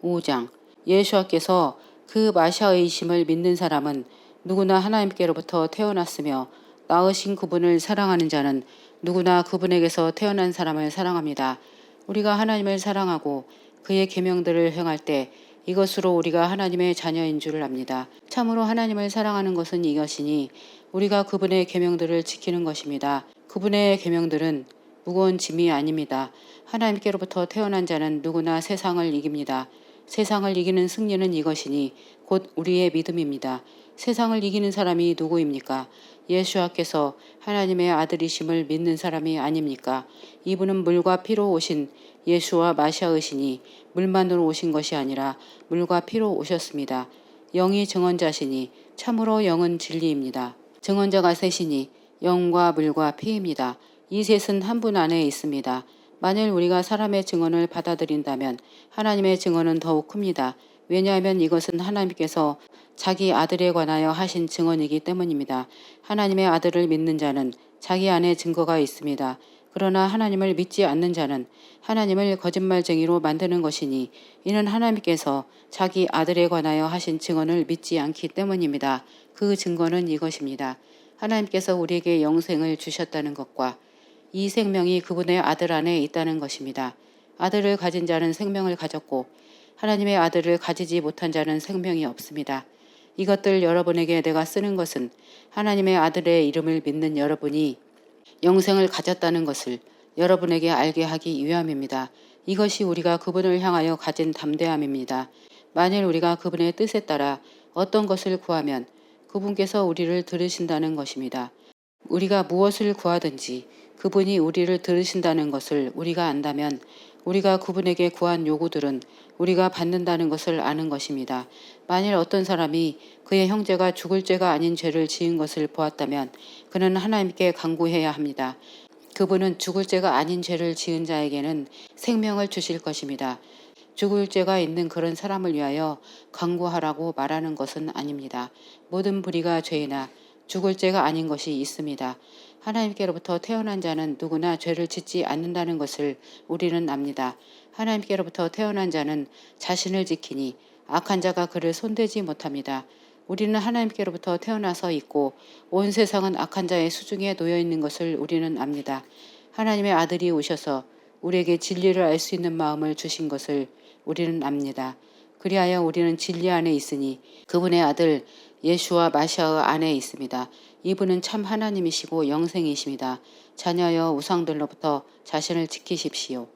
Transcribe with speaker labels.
Speaker 1: 5장. 예수와께서 그 마시아의심을 믿는 사람은 누구나 하나님께로부터 태어났으며 낳으신 그분을 사랑하는 자는 누구나 그분에게서 태어난 사람을 사랑합니다. 우리가 하나님을 사랑하고 그의 계명들을 행할 때 이것으로 우리가 하나님의 자녀인 줄 압니다. 참으로 하나님을 사랑하는 것은 이것이니 우리가 그분의 계명들을 지키는 것입니다. 그분의 계명들은 무거운 짐이 아닙니다. 하나님께로부터 태어난 자는 누구나 세상을 이깁니다. 세상을 이기는 승리는 이것이니 곧 우리의 믿음입니다. 세상을 이기는 사람이 누구입니까? 예수와께서 하나님의 아들이심을 믿는 사람이 아닙니까? 이분은 물과 피로 오신 예수와 마시아이시니 물만으로 오신 것이 아니라 물과 피로 오셨습니다. 영이 증언자시니 참으로 영은 진리입니다. 증언자가 셋이니 영과 물과 피입니다. 이 셋은 한 분 안에 있습니다. 만일 우리가 사람의 증언을 받아들인다면 하나님의 증언은 더욱 큽니다. 왜냐하면 이것은 하나님께서 자기 아들에 관하여 하신 증언이기 때문입니다. 하나님의 아들을 믿는 자는 자기 안에 증거가 있습니다. 그러나 하나님을 믿지 않는 자는 하나님을 거짓말쟁이로 만드는 것이니 이는 하나님께서 자기 아들에 관하여 하신 증언을 믿지 않기 때문입니다. 그 증거는 이것입니다. 하나님께서 우리에게 영생을 주셨다는 것과 이 생명이 그분의 아들 안에 있다는 것입니다. 아들을 가진 자는 생명을 가졌고 하나님의 아들을 가지지 못한 자는 생명이 없습니다. 이것들 여러분에게 내가 쓰는 것은 하나님의 아들의 이름을 믿는 여러분이 영생을 가졌다는 것을 여러분에게 알게 하기 위함입니다. 이것이 우리가 그분을 향하여 가진 담대함입니다. 만일 우리가 그분의 뜻에 따라 어떤 것을 구하면 그분께서 우리를 들으신다는 것입니다. 우리가 무엇을 구하든지 그분이 우리를 들으신다는 것을 우리가 안다면 우리가 그분에게 구한 요구들은 우리가 받는다는 것을 아는 것입니다. 만일 어떤 사람이 그의 형제가 죽을 죄가 아닌 죄를 지은 것을 보았다면 그는 하나님께 간구해야 합니다. 그분은 죽을 죄가 아닌 죄를 지은 자에게는 생명을 주실 것입니다. 죽을 죄가 있는 그런 사람을 위하여 간구하라고 말하는 것은 아닙니다. 모든 불의가 죄이나 죽을 죄가 아닌 것이 있습니다. 하나님께로부터 태어난 자는 누구나 죄를 짓지 않는다는 것을 우리는 압니다. 하나님께로부터 태어난 자는 자신을 지키니 악한 자가 그를 손대지 못합니다. 우리는 하나님께로부터 태어나서 있고 온 세상은 악한 자의 수중에 놓여 있는 것을 우리는 압니다. 하나님의 아들이 오셔서 우리에게 진리를 알 수 있는 마음을 주신 것을 우리는 압니다. 그리하여 우리는 진리 안에 있으니 그분의 아들 예수와 마시아 안에 있습니다. 이분은 참 하나님이시고 영생이십니다. 자녀여 우상들로부터 자신을 지키십시오.